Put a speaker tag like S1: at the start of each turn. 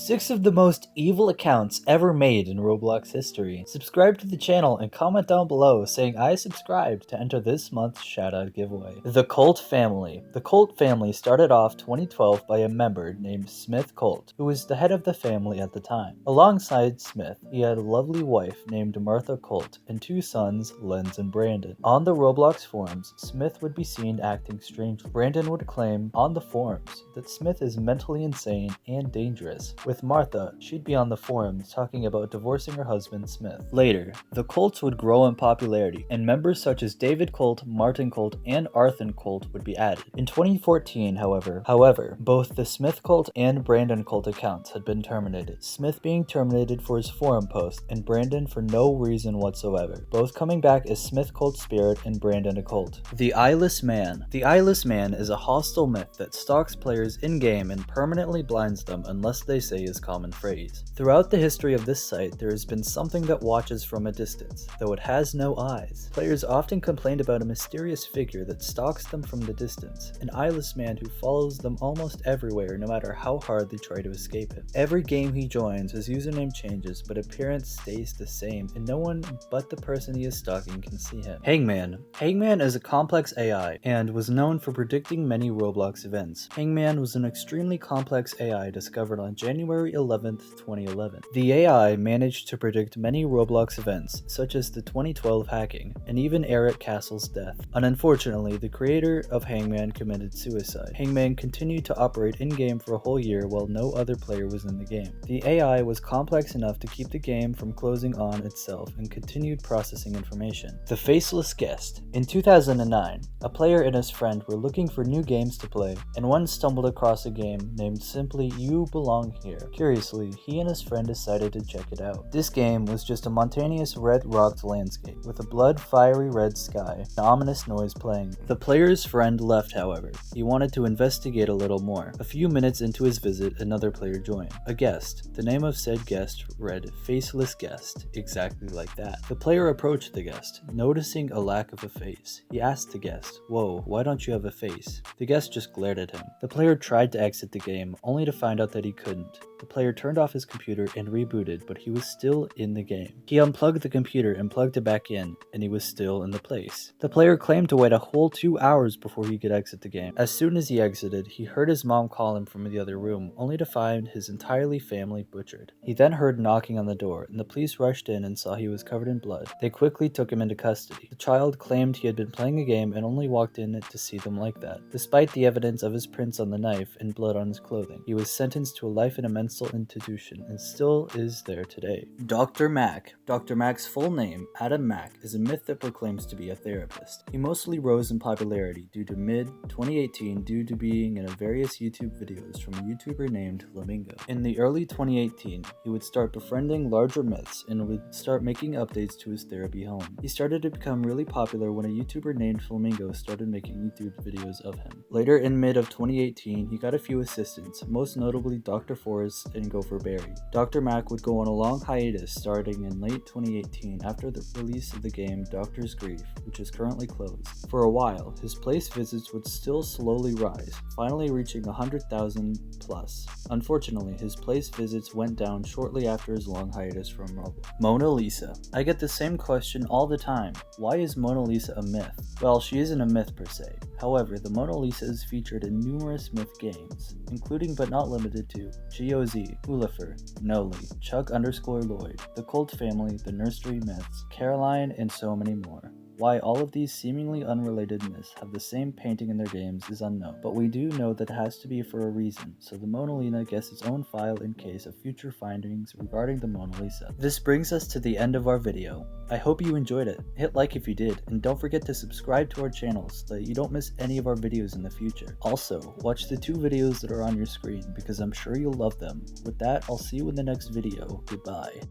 S1: 6 of the most evil accounts ever made in Roblox history. Subscribe to the channel and comment down below saying I subscribed to enter this month's shoutout giveaway. The Colt Family. The Colt family started off 2012 by a member named Smith Colt, who was the head of the family at the time. Alongside Smith, he had a lovely wife named Martha Colt and 2 sons, Lenz and Brandon. On the Roblox forums, Smith would be seen acting strangely. Brandon would claim on the forums that Smith is mentally insane and dangerous. With Martha, she'd be on the forums talking about divorcing her husband Smith. Later, the Colts would grow in popularity, and members such as David Colt, Martin Colt, and Arthur Colt would be added. In 2014, however, both the Smith Colt and Brandon Colt accounts had been terminated, Smith being terminated for his forum post and Brandon for no reason whatsoever, both coming back as Smith Colt Spirit and Brandon a Colt. The Eyeless Man. The Eyeless Man is a hostile myth that stalks players in-game and permanently blinds them unless they say his common phrase. Throughout the history of this site, there has been something that watches from a distance, though it has no eyes. Players often complained about a mysterious figure that stalks them from the distance, an eyeless man who follows them almost everywhere no matter how hard they try to escape him. Every game he joins, his username changes, but appearance stays the same, and no one but the person he is stalking can see him. Hangman. Hangman is a complex AI, and was known for predicting many Roblox events. Hangman was an extremely complex AI discovered on January 11th, 2011. The AI managed to predict many Roblox events, such as the 2012 hacking, and even Eric Castle's death. Unfortunately, the creator of Hangman committed suicide. Hangman continued to operate in-game for a whole year while no other player was in the game. The AI was complex enough to keep the game from closing on itself and continued processing information. The Faceless Guest. In 2009, a player and his friend were looking for new games to play, and one stumbled across a game named simply You Belong Here. Curiously, he and his friend decided to check it out. This game was just a mountainous red rocked landscape with a blood fiery red sky, an ominous noise playing. The player's friend left, however. He wanted to investigate a little more. A few minutes into his visit, another player joined. A guest. The name of said guest read Faceless Guest, exactly like that. The player approached the guest, noticing a lack of a face. He asked the guest, "Whoa, why don't you have a face?" The guest just glared at him. The player tried to exit the game, only to find out that he couldn't. The player turned off his computer and rebooted, but he was still in the game. He unplugged the computer and plugged it back in, and he was still in the place. The player claimed to wait a whole 2 hours before he could exit the game. As soon as he exited, he heard his mom call him from the other room, only to find his entire family butchered. He then heard knocking on the door, and the police rushed in and saw he was covered in blood. They quickly took him into custody. The child claimed he had been playing a game and only walked in to see them like that. Despite the evidence of his prints on the knife and blood on his clothing, he was sentenced to a life in a mental institution and still is there today. Dr. Mack. Dr. Mack's full name, Adam Mack, is a myth that proclaims to be a therapist. He mostly rose in popularity due to mid-2018 due to being in various YouTube videos from a YouTuber named Flamingo. In the early 2018, he would start befriending larger myths and would start making updates to his therapy home. He started to become really popular when a YouTuber named Flamingo started making YouTube videos of him. Later in mid of 2018, he got a few assistants, most notably Dr. Forrest and Gopher Berry. Dr. Mack would go on a long hiatus starting in late 2018 after the release of the game Doctor's Grief, which is currently closed. For a while, his place visits would still slowly rise, finally reaching 100,000 plus. Unfortunately, his place visits went down shortly after his long hiatus from Roblox. Mona Lisa. I get the same question all the time. Why is Mona Lisa a myth? Well, she isn't a myth per se. However, the Mona Lisa is featured in numerous myth games, including but not limited to GOZ, Ulifer, Noli, Chuck_Lloyd, The Colt Family, The Nursery Myths, Caroline, and so many more. Why all of these seemingly unrelated myths have the same painting in their games is unknown, but we do know that it has to be for a reason, so the Mona Lisa gets its own file in case of future findings regarding the Mona Lisa. This brings us to the end of our video. I hope you enjoyed it. Hit like if you did, and don't forget to subscribe to our channel so that you don't miss any of our videos in the future. Also, watch the 2 videos that are on your screen because I'm sure you'll love them. With that, I'll see you in the next video. Goodbye.